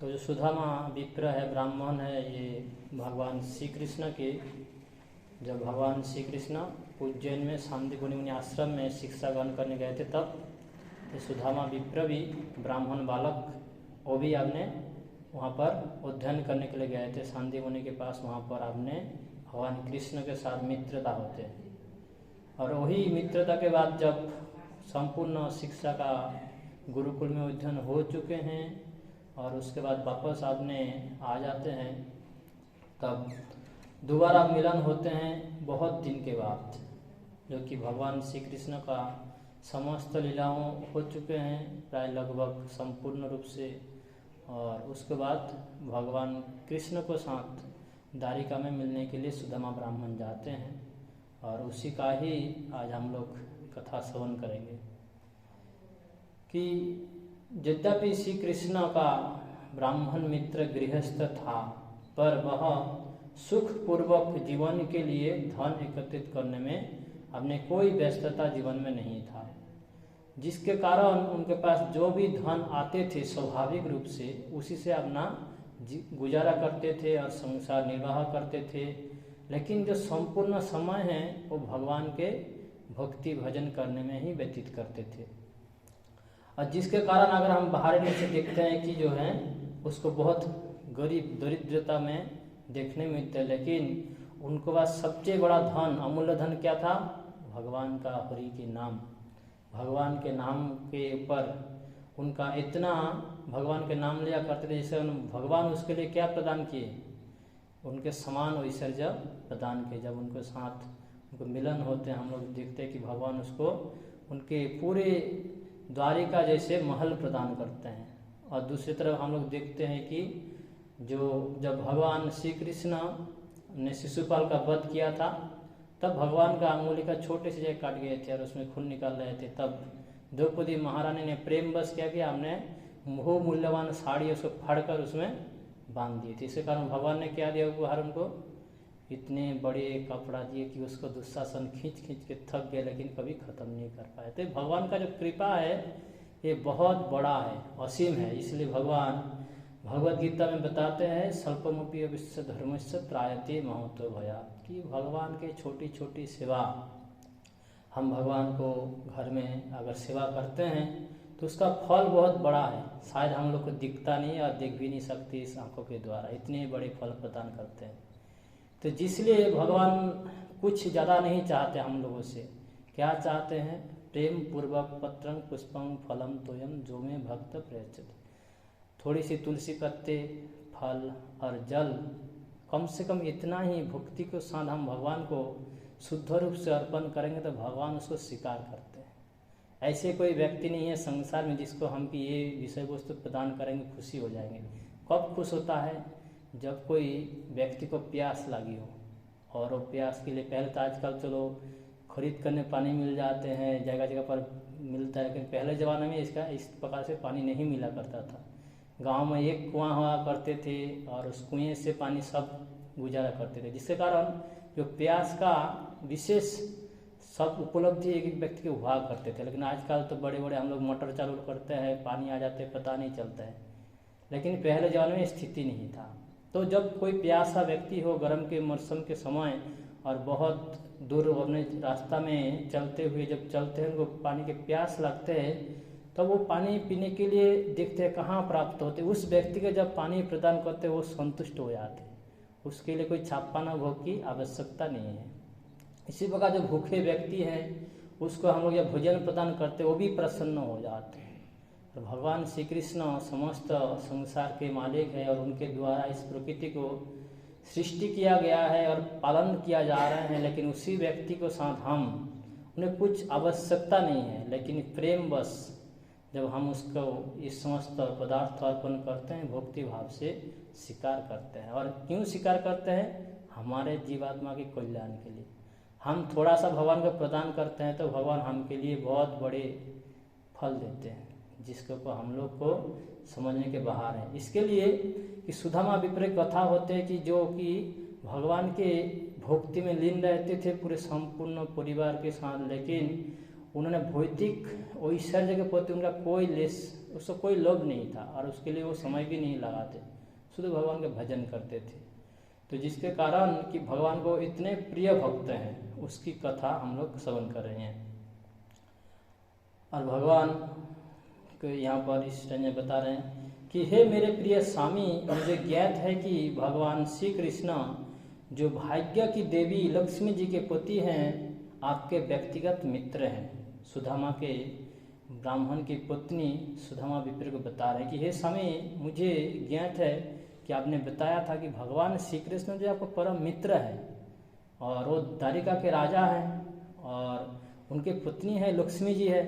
तो जो सुदामा विप्र है, ब्राह्मण है, ये भगवान श्री कृष्ण के, जब भगवान श्री कृष्ण उज्जैन में शांतिपुनी मुनि आश्रम में शिक्षा ग्रहण करने गए थे, तब ये सुदामा विप्र भी ब्राह्मण बालक, वो भी आपने वहाँ पर अध्ययन करने के लिए गए थे शांति मुनि के पास। वहाँ पर आपने भगवान कृष्ण के साथ मित्रता होते हैं, और वही मित्रता के बाद जब संपूर्ण शिक्षा का गुरुकुल में अध्ययन हो चुके हैं और उसके बाद वापस आपने आ जाते हैं, तब दोबारा मिलन होते हैं बहुत दिन के बाद, जो कि भगवान श्री कृष्ण का समस्त लीलाओं हो चुके हैं प्राय लगभग संपूर्ण रूप से। और उसके बाद भगवान कृष्ण को साथ द्वारिका में मिलने के लिए सुदामा ब्राह्मण जाते हैं, और उसी का ही आज हम लोग कथा श्रवण करेंगे कि यद्यपि श्री कृष्ण का ब्राह्मण मित्र गृहस्थ था, पर वह सुखपूर्वक जीवन के लिए धन एकत्रित करने में अपने कोई व्यस्तता जीवन में नहीं था, जिसके कारण उनके पास जो भी धन आते थे स्वाभाविक रूप से उसी से अपना गुजारा करते थे और संसार निर्वाह करते थे। लेकिन जो संपूर्ण समय है वो भगवान के भक्ति भजन करने में ही व्यतीत करते थे, और जिसके कारण अगर हम बाहर से देखते हैं कि जो है उसको बहुत गरीब दरिद्रता में देखने में मिलते हैं, लेकिन उनके पास सबसे बड़ा धन, अमूल्य धन क्या था? भगवान का हरि के नाम। भगवान के नाम के ऊपर उनका इतना भगवान के नाम लिया करते थे, जैसे भगवान उसके लिए क्या प्रदान किए, उनके समान ऐश्वर्य प्रदान किए। जब उनके साथ उनको मिलन होते हैं, हम लोग देखते हैं कि भगवान उसको उनके पूरे द्वारिका जैसे महल प्रदान करते हैं। और दूसरी तरफ हम लोग देखते हैं कि जब भगवान श्री कृष्ण ने शिशुपाल का वध किया था, तब भगवान का अंगुली का छोटे से जगह काट गए थे और उसमें खून निकाल रहे थे, तब द्रौपदी महारानी ने प्रेम बस क्या किया, हमने बहुत मूल्यवान साड़ी उसको फाड़कर उसमें बांध दिए थे। इसके कारण भगवान ने क्या दिया उपहार, उनको इतने बड़े कपड़ा दिए कि उसको दुशासन खींच खींच के थक गए, लेकिन कभी खत्म नहीं कर पाए। तो भगवान का जो कृपा है ये बहुत बड़ा है, असीम है। इसलिए भगवान भगवद गीता में बताते हैं, स्वल्पमपि विश्व धर्मस्य त्रायते महतो भया, कि भगवान के छोटी छोटी सेवा, हम भगवान को घर में अगर सेवा करते हैं तो उसका फल बहुत बड़ा है। शायद हम लोग को दिखता नहीं और देख भी नहीं सकते इस आंखों के द्वारा, इतने बड़े फल प्रदान करते हैं। तो जिसलिए भगवान कुछ ज़्यादा नहीं चाहते हम लोगों से। क्या चाहते हैं? प्रेम पूर्वक पत्रं पुष्पं फलम तोयम जो में भक्त प्रयच्छति, थोड़ी सी तुलसी पत्ते, फल और जल, कम से कम इतना ही भक्ति के साथ हम भगवान को शुद्ध रूप से अर्पण करेंगे तो भगवान उसको स्वीकार करते हैं। ऐसे कोई व्यक्ति नहीं है संसार में जिसको हम कि ये विषय वस्तु प्रदान करेंगे खुशी हो जाएंगे। कब खुश होता है? जब कोई व्यक्ति को प्यास लगी हो, और वो प्यास के लिए पहले तो आजकल चलो खरीद करने पानी मिल जाते हैं, जगह जगह पर मिलता है, लेकिन पहले ज़माने में इसका इस प्रकार से पानी नहीं मिला करता था। गांव में एक कुआं हुआ करते थे और उस कुएं से पानी सब गुजारा करते थे, जिसके कारण जो प्यास का विशेष सब उपलब्धि एक एक व्यक्ति के हुआ करते थे। लेकिन आजकल तो बड़े बड़े हम लोग मोटर चालू करते हैं, पानी आ जाते हैं, पता नहीं चलता है। लेकिन पहले ज़माने में स्थिति नहीं था। तो जब कोई प्यासा व्यक्ति हो गर्म के मौसम के समय और बहुत दूर अपने रास्ता में चलते हुए जब चलते हैं, उनको पानी के प्यास लगते हैं, तब वो पानी पीने के लिए देखते हैं कहाँ प्राप्त होते। उस व्यक्ति के जब पानी प्रदान करते वो संतुष्ट हो जाते, उसके लिए कोई छापाना भोग की आवश्यकता नहीं है। इसी प्रकार जो भूखे व्यक्ति हैं उसको हम लोग जब भोजन प्रदान करते वो भी प्रसन्न हो जाते हैं। और भगवान श्री कृष्ण समस्त संसार के मालिक है और उनके द्वारा इस प्रकृति को सृष्टि किया गया है और पालन किया जा रहा है, लेकिन उसी व्यक्ति को साथ हम उन्हें कुछ आवश्यकता नहीं है, लेकिन प्रेम बस जब हम उसको इस समस्त पदार्थ अर्पण करते हैं भक्ति भाव से स्वीकार करते हैं। और क्यों स्वीकार करते हैं? हमारे जीवात्मा के कल्याण के लिए। हम थोड़ा सा भगवान को प्रदान करते हैं तो भगवान हमके लिए बहुत बड़े फल देते हैं, जिसके ऊपर हम लोग को समझने के बाहर है। इसके लिए कि सुदामा विप्र कथा होते हैं कि जो कि भगवान के भक्ति में लीन रहते थे पूरे संपूर्ण परिवार के साथ, लेकिन उन्होंने भौतिक ऐश्वर्य के प्रति उनका उसको कोई लोभ नहीं था और उसके लिए वो समय भी नहीं लगाते, शुद्ध भगवान के भजन करते थे। तो जिसके कारण कि भगवान को इतने प्रिय भक्त हैं, उसकी कथा हम लोग श्रवण कर रहे हैं। और भगवान को यहाँ पर इस में बता रहे हैं कि हे मेरे प्रिय स्वामी, मुझे ज्ञात है कि भगवान श्री कृष्ण जो भाग्य की देवी लक्ष्मी जी के पति हैं, आपके व्यक्तिगत मित्र हैं। सुदामा के ब्राह्मण की पत्नी सुदामा विप्र को बता रहे हैं कि हे स्वामी, मुझे ज्ञात है कि आपने बताया था कि भगवान श्री कृष्ण जो आपको परम मित्र है और वो द्वारिका के राजा हैं और उनकी पत्नी है लक्ष्मी जी है,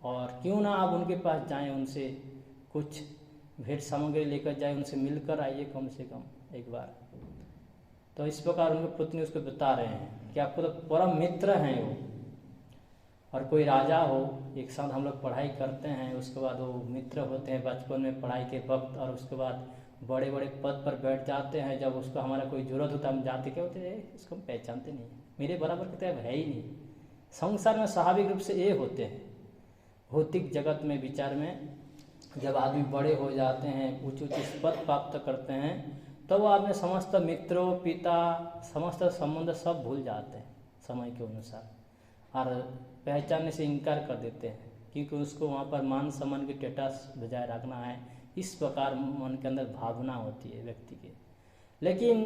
और क्यों ना आप उनके पास जाएं, उनसे कुछ भेंट सामग्री लेकर जाए, उनसे मिलकर आइए कम से कम एक बार। तो इस प्रकार उनकी पत्नी उसको बता रहे हैं कि आपको तो परम मित्र हैं वो, और कोई राजा हो, एक साथ हम लोग पढ़ाई करते हैं, उसके बाद वो मित्र होते हैं बचपन में पढ़ाई के वक्त, और उसके बाद बड़े बड़े पद पर बैठ जाते हैं। जब उसको हमारा कोई जरूरत होता है हम जाते क्या होते हैं, इसको हम पहचानते नहीं, मेरे बराबर के तो है ही नहीं। संसार में स्वाभाविक रूप से ये होते हैं। भौतिक जगत में विचार में जब आदमी बड़े हो जाते हैं, उच्च उच्च पद प्राप्त करते हैं, तो वो अपने समस्त मित्रों, पिता, समस्त संबंध सब भूल जाते हैं समय के अनुसार, और पहचानने से इनकार कर देते हैं, क्योंकि उसको वहाँ पर मान सम्मान की स्टेटस बजाय रखना है। इस प्रकार मन के अंदर भावना होती है व्यक्ति के। लेकिन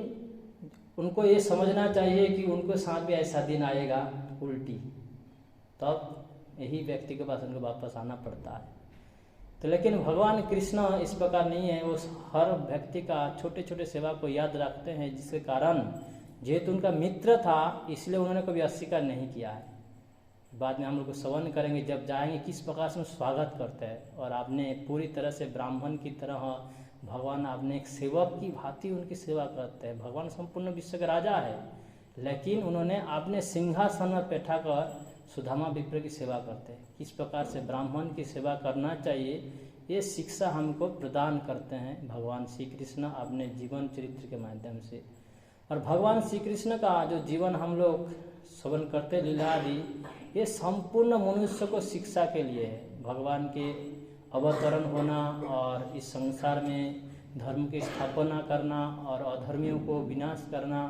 उनको ये समझना चाहिए कि उनको साथ भी ऐसा दिन आएगा उल्टी, तब यही व्यक्ति के पास उनको वापस आना पड़ता है। तो लेकिन भगवान कृष्ण इस प्रकार नहीं है, वो हर व्यक्ति का छोटे छोटे सेवा को याद रखते हैं, जिसके कारण जेहेतु उनका मित्र था इसलिए उन्होंने कभी अस्वीकार नहीं किया है। बाद में हम लोग को श्रवण करेंगे, जब जाएंगे किस प्रकार से स्वागत करते हैं, और आपने पूरी तरह से ब्राह्मण की तरह भगवान आपने एक सेवक की भांति उनकी सेवा करते हैं। भगवान संपूर्ण विश्व के राजा है, लेकिन उन्होंने आपने सिंहासन में बैठा कर सुदामा विप्र की सेवा करते हैं। किस प्रकार से ब्राह्मण की सेवा करना चाहिए, ये शिक्षा हमको प्रदान करते हैं भगवान श्री कृष्ण अपने जीवन चरित्र के माध्यम से। और भगवान श्री कृष्ण का जो जीवन हम लोग श्रवण करते लीला आदि, ये संपूर्ण मनुष्य को शिक्षा के लिए है। भगवान के अवतरण होना और इस संसार में धर्म की स्थापना करना और अधर्मियों को विनाश करना,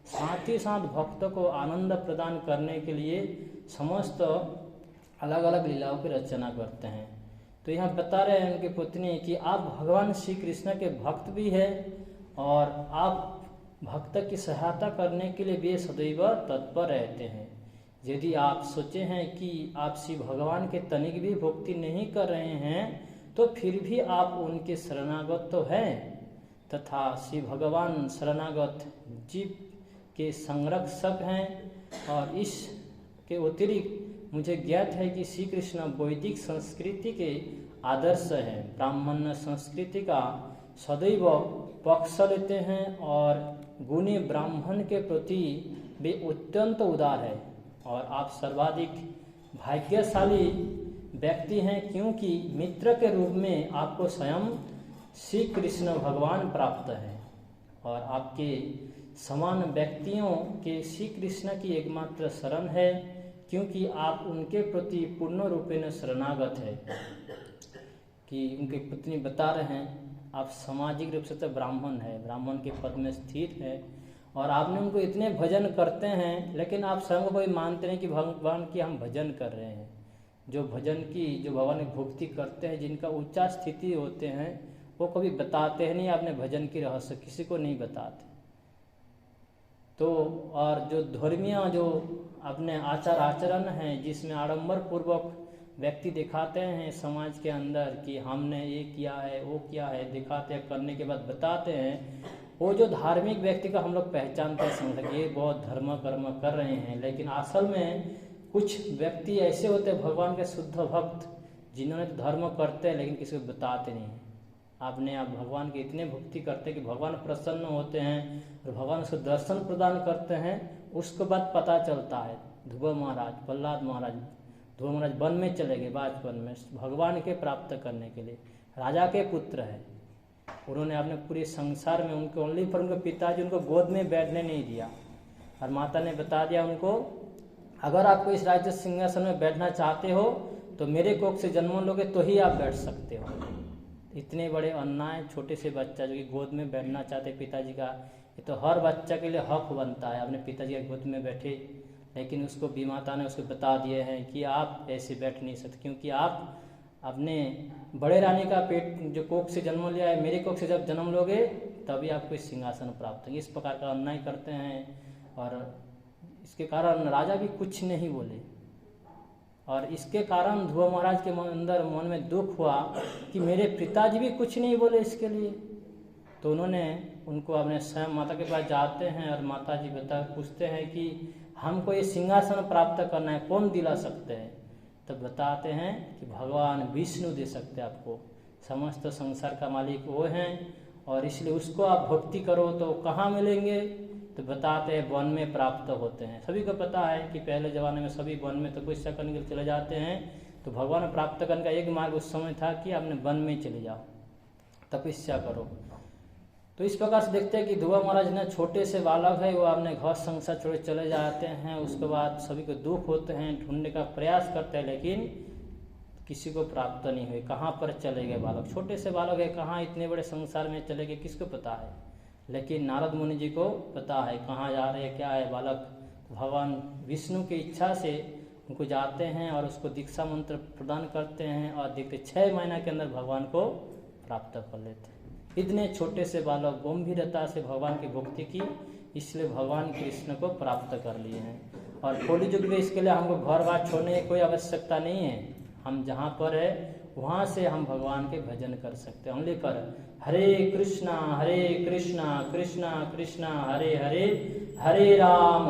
साथ ही साथ भक्तों को आनंद प्रदान करने के लिए समस्त अलग अलग लीलाओं की रचना करते हैं। तो यहाँ बता रहे हैं उनकी पत्नी कि आप भगवान श्री कृष्ण के भक्त भी हैं और आप भक्त की सहायता करने के लिए भी सदैव तत्पर रहते हैं। यदि आप सोचे हैं कि आप श्री भगवान के तनिक भी भक्ति नहीं कर रहे हैं, तो फिर भी आप उनके शरणागत तो हैं, तथा श्री भगवान शरणागत जीव के संरक्षक हैं। और इसके अतिरिक्त मुझे ज्ञात है कि श्री कृष्ण वैदिक संस्कृति के आदर्श हैं, ब्राह्मण संस्कृति का सदैव पक्ष लेते हैं और गुणी ब्राह्मण के प्रति वे अत्यंत उदार है। और आप सर्वाधिक भाग्यशाली व्यक्ति हैं, क्योंकि मित्र के रूप में आपको स्वयं श्री कृष्ण भगवान प्राप्त है, और आपके समान व्यक्तियों के श्री कृष्ण की एकमात्र शरण है, क्योंकि आप उनके प्रति पूर्ण रूपेण शरणागत है। कि उनकी पत्नी बता रहे हैं आप सामाजिक रूप से तो ब्राह्मण है, ब्राह्मण के पद में स्थित है, और आपने उनको इतने भजन करते हैं, लेकिन आप स्वयं को मानते हैं कि भगवान की हम भजन कर रहे हैं। जो भजन की, जो भगवान की भक्ति करते हैं, जिनका ऊंचा स्थिति होते हैं, वो कभी बताते हैं नहीं आपने भजन की रहस्य, किसी को नहीं बताते। तो और जो धर्मीय जो अपने आचार आचरण हैं, जिसमें आडंबर पूर्वक व्यक्ति दिखाते हैं समाज के अंदर कि हमने ये किया है वो किया है, दिखाते हैं, करने के बाद बताते हैं, वो जो धार्मिक व्यक्ति का हम लोग पहचानते हैं, समझ ये बहुत धर्म कर्म कर रहे हैं। लेकिन असल में कुछ व्यक्ति ऐसे होते हैं भगवान के शुद्ध भक्त, जिन्होंने तो धर्म करते हैं लेकिन किसी को बताते नहीं। आपने आप भगवान की इतने भक्ति करते हैं कि भगवान प्रसन्न होते हैं और भगवान उसको दर्शन प्रदान करते हैं। उसके बाद पता चलता है ध्रुव महाराज, प्रहलाद महाराज, ध्रुव महाराज वन में चले गए बचपन में भगवान के प्राप्त करने के लिए, राजा के पुत्र है। उन्होंने अपने पूरे संसार में उनके ओनली फॉर उनके पिताजी उनको गोद में बैठने नहीं दिया, और माता ने बता दिया उनको अगर आपको इस राज्य सिंहासन में बैठना चाहते हो तो मेरे कोख से जन्म लोगे तो ही आप बैठ सकते हो। इतने बड़े अन्याय, छोटे से बच्चा जो कि गोद में बैठना चाहते पिताजी का, ये तो हर बच्चा के लिए हक बनता है अपने पिताजी के गोद में बैठे, लेकिन उसको विमाता ने उसको बता दिए हैं कि आप ऐसे बैठ नहीं सकते, क्योंकि आप अपने बड़े रानी का पेट जो कोख से जन्म लिया है, मेरे कोख से जब जन्म लोगे तभी आपको इस सिंहासन प्राप्त होंगे। इस प्रकार का अन्याय करते हैं और इसके कारण राजा भी कुछ नहीं बोले। और इसके कारण ध्रुव महाराज के अंदर मन में दुख हुआ कि मेरे पिताजी भी कुछ नहीं बोले इसके लिए। तो उन्होंने उनको अपने स्वयं माता के पास जाते हैं और माता जी पूछते हैं कि हमको ये सिंहासन प्राप्त करना है, कौन दिला सकते हैं? तब बताते हैं कि भगवान विष्णु दे सकते हैं आपको, समस्त संसार का मालिक वो हैं, और इसलिए उसको आप भक्ति करो तो कहाँ मिलेंगे? तो बताते हैं वन में प्राप्त होते हैं। सभी को पता है कि पहले ज़माने में सभी वन में तपस्या करने के लिए चले जाते हैं, तो भगवान प्राप्त करने का एक मार्ग उस समय था कि आपने वन में चले जाओ, तपस्या करो। तो इस प्रकार से देखते हैं कि ध्रुव महाराज ने छोटे से बालक है, वो अपने घर संसार छोड़े चले जाते हैं। उसके बाद सभी को दुख होते हैं, ढूंढने का प्रयास करते हैं, लेकिन किसी को प्राप्त नहीं हुई। कहाँ पर चले गए बालक? छोटे से बालक है, कहाँ इतने बड़े संसार में चले गए, किसको पता है? लेकिन नारद मुनि जी को पता है कहाँ जा रहे हैं, क्या है बालक। भगवान विष्णु की इच्छा से उनको जाते हैं और उसको दीक्षा मंत्र प्रदान करते हैं, और देखते 6 महीना के अंदर भगवान को प्राप्त कर लेते हैं। इतने छोटे से बालक गंभीरता से भगवान की भक्ति की, इसलिए भगवान कृष्ण को प्राप्त कर लिए हैं। और कलि युग में इसके लिए हमको घर बार छोड़ने की कोई आवश्यकता नहीं है। हम जहाँ पर है वहाँ से हम भगवान के भजन कर सकते हैं। ओनली पर हरे कृष्णा कृष्णा कृष्णा हरे हरे, हरे राम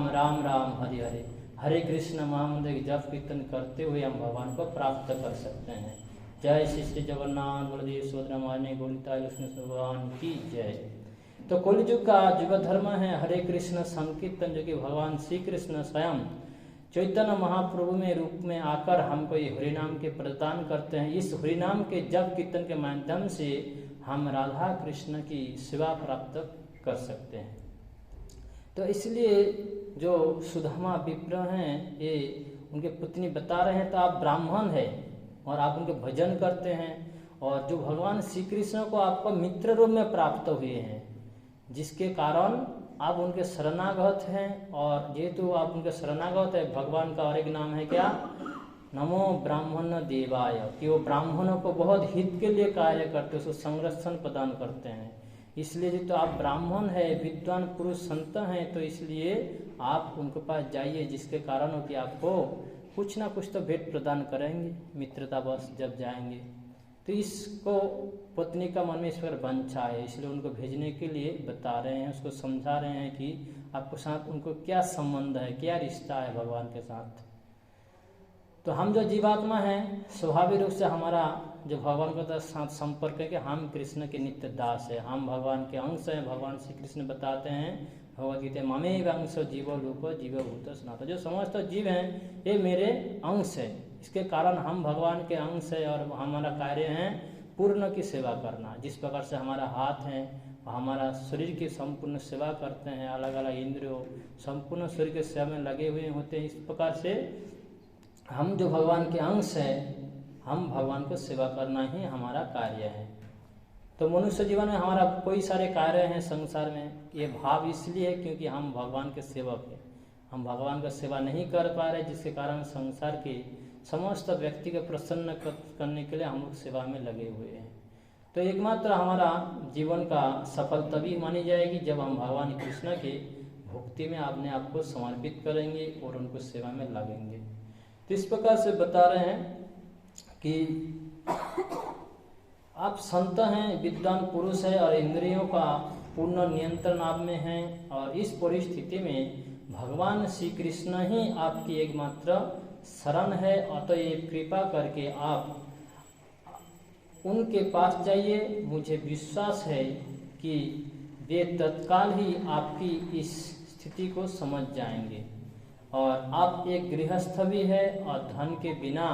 राम राम हरे हरे। हरे कृष्ण महामंत्र की जप कीर्तन करते हुए हम भगवान को प्राप्त कर सकते हैं। जय श्री श्री जगन्नाथ बलदेव सुभद्रा माने गोविंदा कृष्ण भगवान की जय। तो कलियुग का युग धर्म है हरे कृष्ण संकीर्तन, जो कि भगवान श्री कृष्ण स्वयं चैतन्य महाप्रभु में रूप में आकर हमको ये हरिनाम के प्रदान करते हैं। इस हरिनाम के जप कीर्तन के माध्यम से हम राधा कृष्ण की सेवा प्राप्त कर सकते हैं। तो इसलिए जो सुदामा विप्र हैं, ये उनके पत्नी बता रहे हैं, तो आप ब्राह्मण हैं और आप उनके भजन करते हैं, और जो भगवान श्री कृष्ण को आपको मित्र रूप में प्राप्त हुए हैं, जिसके कारण आप उनके शरणागत हैं। और जेहेतु आप उनके शरणागत है, भगवान का और एक नाम है क्या? नमो ब्राह्मण देवाय, कि वो ब्राह्मणों को बहुत हित के लिए कार्य करते हैं, उसको संरक्षण प्रदान करते हैं। इसलिए जो तो आप ब्राह्मण है, विद्वान पुरुष संत हैं, तो इसलिए आप उनके पास जाइए, जिसके कारण हो कि आपको कुछ ना कुछ तो भेंट प्रदान करेंगे मित्रता बस जब जाएंगे। तो इसको पत्नी का मन में इस पर वांछा है, इसलिए उनको भेजने के लिए बता रहे हैं, उसको समझा रहे हैं कि आपके साथ उनको क्या संबंध है, क्या रिश्ता है भगवान के साथ। तो हम जो जीवात्मा हैं, स्वाभाविक रूप से हमारा जो भगवान के साथ संपर्क है कि हम कृष्ण के नित्य दास है, हम भगवान के अंश हैं। भगवान श्री कृष्ण बताते हैं भगवद गीता, ममेव अंश जीवो रूपो जीवो भूत सनातन, जो समस्त जीव हैं ये मेरे अंश है। इसके कारण हम भगवान के अंश है, और हमारा कार्य है पूर्ण की सेवा करना। जिस प्रकार से हमारा हाथ है, हमारा शरीर की संपूर्ण सेवा करते हैं, अलग अलग इंद्रियों संपूर्ण शरीर के सेवा में लगे हुए होते हैं, इस प्रकार से हम जो भगवान के अंश है, हम भगवान को सेवा करना ही हमारा कार्य है। तो मनुष्य जीवन में हमारा कोई सारे कार्य हैं संसार में, ये भाव इसलिए है क्योंकि हम भगवान के सेवक हैं। हम भगवान का सेवा नहीं कर पा रहे, जिसके कारण संसार के समस्त व्यक्ति को प्रसन्न करने के लिए हम लोग सेवा में लगे हुए हैं। तो एकमात्र हमारा जीवन का सफल तभी मानी जाएगी जब हम भगवान कृष्ण के भक्ति में अपने आप को समर्पित करेंगे और उनको सेवा में लगेंगे। तो इस प्रकार से बता रहे हैं कि आप संत हैं, विद्वान पुरुष है, और इंद्रियों का पूर्ण नियंत्रण आप में है, और इस परिस्थिति में भगवान श्री कृष्ण ही आपकी एकमात्र शरण है। अतएव कृपा करके आप उनके पास जाइए। मुझे विश्वास है कि वे तत्काल ही आपकी इस स्थिति को समझ जाएंगे, और आप एक गृहस्थ भी है और धन के बिना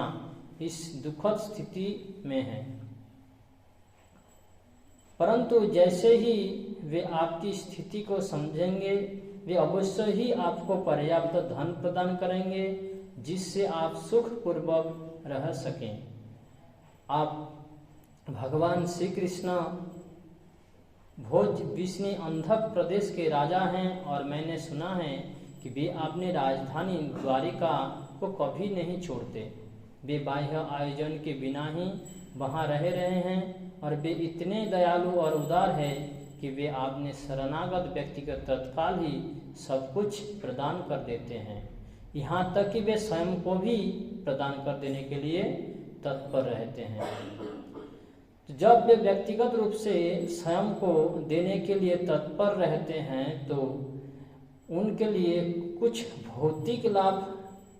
इस दुखद स्थिति में है, परंतु जैसे ही वे आपकी स्थिति को समझेंगे वे अवश्य ही आपको पर्याप्त धन प्रदान करेंगे जिससे आप सुखपूर्वक रह सकें। आप भगवान श्री कृष्ण भोज विष्णु अंधक प्रदेश के राजा हैं और मैंने सुना है कि वे अपनी राजधानी द्वारिका को कभी नहीं छोड़ते। वे बाह्य आयोजन के बिना ही वहाँ रह रहे हैं और वे इतने दयालु और उदार हैं कि वे आपने शरणागत व्यक्ति को तत्काल ही सब कुछ प्रदान कर देते हैं, यहाँ तक कि वे स्वयं को भी प्रदान कर देने के लिए तत्पर रहते हैं। जब वे व्यक्तिगत रूप से स्वयं को देने के लिए तत्पर रहते हैं तो उनके लिए कुछ भौतिक लाभ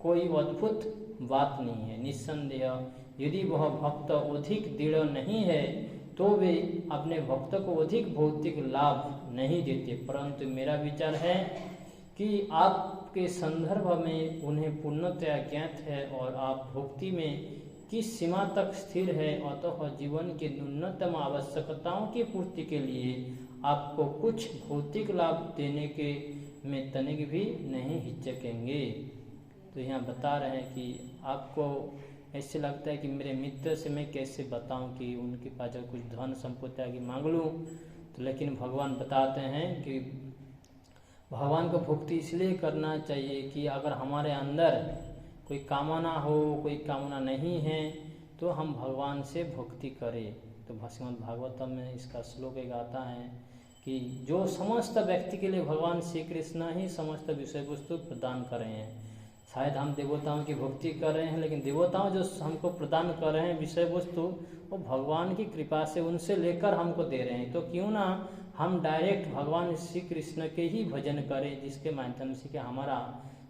कोई अद्भुत बात नहीं है। निस्संदेह यदि वह भक्त अधिक दृढ़ नहीं है तो वे अपने भक्त को अधिक भौतिक लाभ नहीं देते, परंतु मेरा विचार है कि आपके संदर्भ में उन्हें पूर्णतया ज्ञात है और आप भक्ति में किस सीमा तक स्थिर है, अतः जीवन की न्यूनतम आवश्यकताओं की पूर्ति के लिए आपको कुछ भौतिक लाभ देने के में तनिक भी नहीं हिचकेंगे। तो यहाँ बता रहे हैं कि आपको ऐसे लगता है कि मेरे मित्र से मैं कैसे बताऊं कि उनके पास जब कुछ धन संपत्ति आगे मांग लूँ, तो लेकिन भगवान बताते हैं कि भगवान को भक्ति इसलिए करना चाहिए कि अगर हमारे अंदर कोई कामना हो, कोई कामना नहीं है, तो हम भगवान से भक्ति करें। तो श्रीमद् भागवतम में इसका श्लोक एक आता है कि जो समस्त व्यक्ति के लिए भगवान श्री कृष्ण ही समस्त विषय वस्तु प्रदान कर रहे हैं। शायद हम देवताओं की भक्ति कर रहे हैं, लेकिन देवताओं जो हमको प्रदान कर रहे हैं विषय वस्तु, वो भगवान की कृपा से उनसे लेकर हमको दे रहे हैं। तो क्यों ना हम डायरेक्ट भगवान श्री कृष्ण के ही भजन करें, जिसके माध्यम से कि हमारा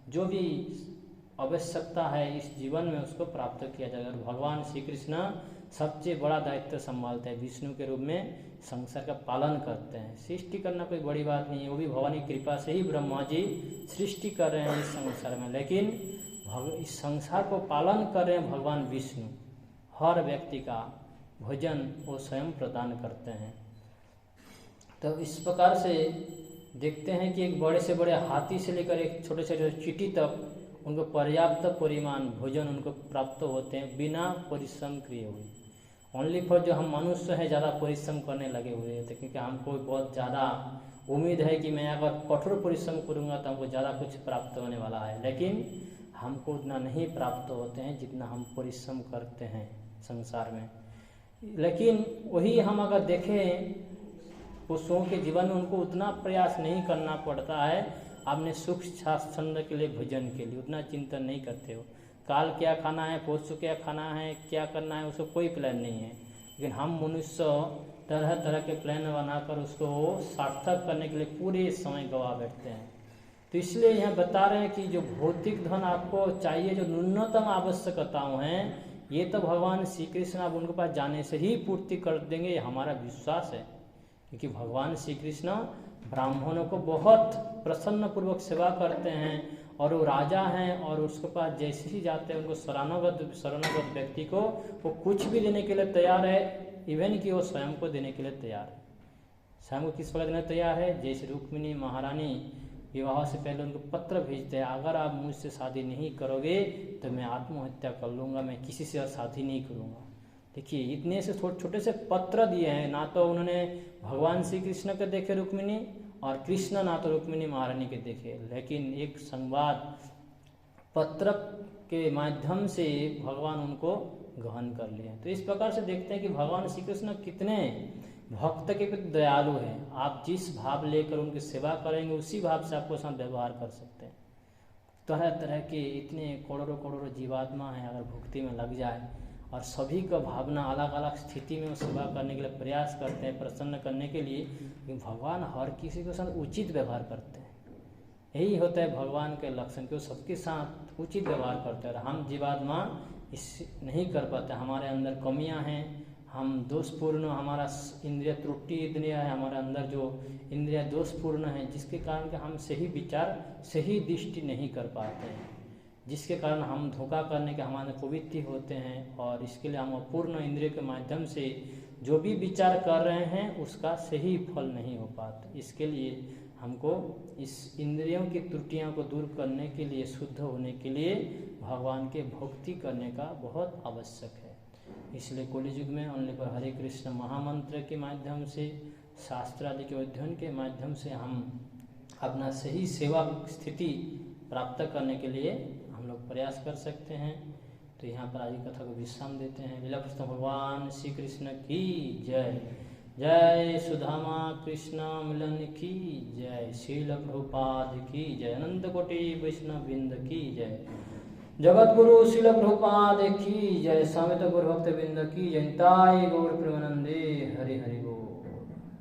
जो भी आवश्यकता है इस जीवन में उसको प्राप्त किया जाएगा। भगवान श्री कृष्ण सबसे बड़ा दायित्व संभालते हैं, विष्णु के रूप में संसार का पालन करते हैं। सृष्टि करना कोई बड़ी बात नहीं है, वो भी भगवान की कृपा से ही ब्रह्मा जी सृष्टि कर रहे हैं इस संसार में, लेकिन इस संसार को पालन कर रहे हैं भगवान विष्णु। हर व्यक्ति का भोजन वो स्वयं प्रदान करते हैं। तो इस प्रकार से देखते हैं कि एक बड़े से बड़े हाथी से लेकर एक छोटे से चींटी तक उनको पर्याप्त परिमाण भोजन उनको प्राप्त होते हैं बिना परिश्रम किए हुए। ओनली फॉर जो हम मनुष्य हैं ज़्यादा परिश्रम करने लगे हुए हैं, क्योंकि हमको बहुत ज़्यादा उम्मीद है कि मैं अगर कठोर परिश्रम करूँगा तो हमको ज़्यादा कुछ प्राप्त होने वाला है, लेकिन हमको उतना नहीं प्राप्त होते हैं जितना हम परिश्रम करते हैं संसार में। लेकिन वही हम अगर देखें पशुओं के जीवन में उनको उतना प्रयास नहीं करना पड़ता है। आपने सुख स्वाच्छंद के लिए भोजन के लिए उतना चिंतन नहीं करते हो, काल क्या खाना है, परसों क्या खाना है, क्या करना है, उसको कोई प्लान नहीं है। लेकिन हम मनुष्य तरह तरह के प्लान बनाकर उसको सार्थक करने के लिए पूरे समय गवा बैठते हैं। तो इसलिए यहाँ बता रहे हैं कि जो भौतिक धन आपको चाहिए, जो न्यूनतम आवश्यकताओं हैं, ये तो भगवान श्री कृष्ण आप उनके पास जाने से ही पूर्ति कर देंगे, ये हमारा विश्वास है। क्योंकि भगवान श्री कृष्ण ब्राह्मणों को बहुत प्रसन्न पूर्वक सेवा करते हैं और वो राजा हैं, और उसके पास जैसे ही जाते हैं उनको शरणागत व्यक्ति को वो कुछ भी देने के लिए तैयार है, इवन कि वो स्वयं को देने के लिए तैयार है। स्वयं को किस प्रकार देने तैयार है? जैसे रुक्मिणी महारानी विवाह से पहले उनको पत्र भेजते हैं, अगर आप मुझसे शादी नहीं करोगे तो मैं आत्महत्या कर लूँगा, मैं किसी से शादी नहीं करूँगा। देखिए इतने से छोटे से पत्र दिए हैं, ना तो उन्होंने भगवान श्री कृष्ण के देखे रुक्मिणी, और कृष्ण ना तो रुक्मिणी महारानी के देखे, लेकिन एक संवाद पत्र के माध्यम से भगवान उनको ग्रहण कर लिए। तो इस प्रकार से देखते हैं कि भगवान श्री कृष्ण कितने भक्त के प्रति दयालु हैं। आप जिस भाव लेकर उनकी सेवा करेंगे उसी भाव से आपको साथ व्यवहार कर सकते हैं। तरह तरह के इतने करोड़ों जीवात्मा हैं, अगर भक्ति में लग जाए और सभी का भावना अलग अलग स्थिति में सेवा करने के लिए प्रयास करते हैं, प्रसन्न करने के लिए, भगवान हर किसी के साथ उचित व्यवहार करते हैं। यही होता है भगवान के लक्षण, कि वो सबके साथ उचित व्यवहार करते हैं। और हम जीवात्मा इस नहीं कर पाते, हमारे अंदर कमियां हैं, हम दोषपूर्ण, हमारा इंद्रिय त्रुटि इंद्रिय है, हमारे अंदर जो इंद्रिय दोषपूर्ण है, जिसके कारण कि हम सही विचार सही दृष्टि नहीं कर पाते हैं, जिसके कारण हम धोखा करने के हमारे प्रवृत्ति होते हैं। और इसके लिए हम अपूर्ण इंद्रिय के माध्यम से जो भी विचार कर रहे हैं उसका सही फल नहीं हो पाता। इसके लिए हमको इस इंद्रियों की त्रुटियों को दूर करने के लिए, शुद्ध होने के लिए भगवान के भक्ति करने का बहुत आवश्यक है। इसलिए कलयुग में ओनली पर हरे कृष्ण महामंत्र के माध्यम से, शास्त्र आदि के अध्ययन के माध्यम से हम अपना सही सेवा स्थिति प्राप्त करने के लिए हम लोग प्रयास कर सकते हैं। तो यहाँ पर आज कथा को विश्राम देते हैं। लीला पुस्तक भगवान श्री कृष्ण की जय। जय सुधामा कृष्ण मिलन की जय। शील प्रभुपाद की जय। अनंत कोटि वैष्णव वृंद की जय। जगत गुरु शील प्रभुपाद की जय। स्वामित्व गुरु भक्त वृंद की जय। निताई गौर प्रेमानंदे हरि हरि।